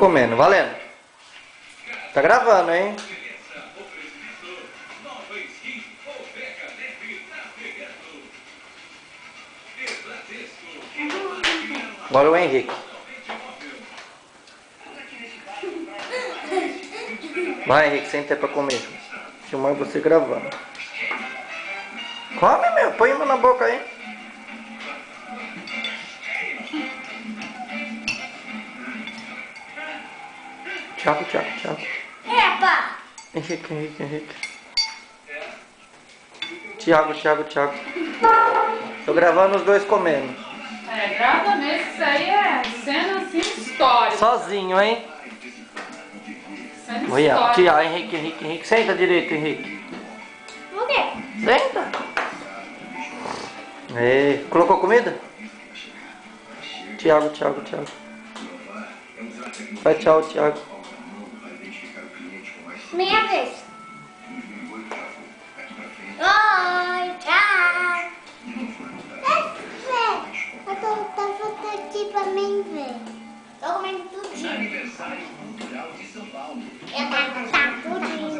comendo. Valendo. Tá gravando, hein? Agora o Henrique. Vai, Henrique, senta pra comer. Filmar você gravando. Come, meu. Põe uma na boca aí. Thiago. Epa! Henrique. Thiago. Tô gravando os dois comendo. Grava nesse, isso aí é cena assim histórica. Sozinho, hein? Cena Olha, histórica. Thiago, Henrique. Senta direito, Henrique. Por quê? Senta. Colocou comida? Thiago. Vai, tchau, Thiago. Minha vez. Oi, tchau. Eu tô aqui pra mim ver. Tô comendo tudinho. Eu quero tudinho.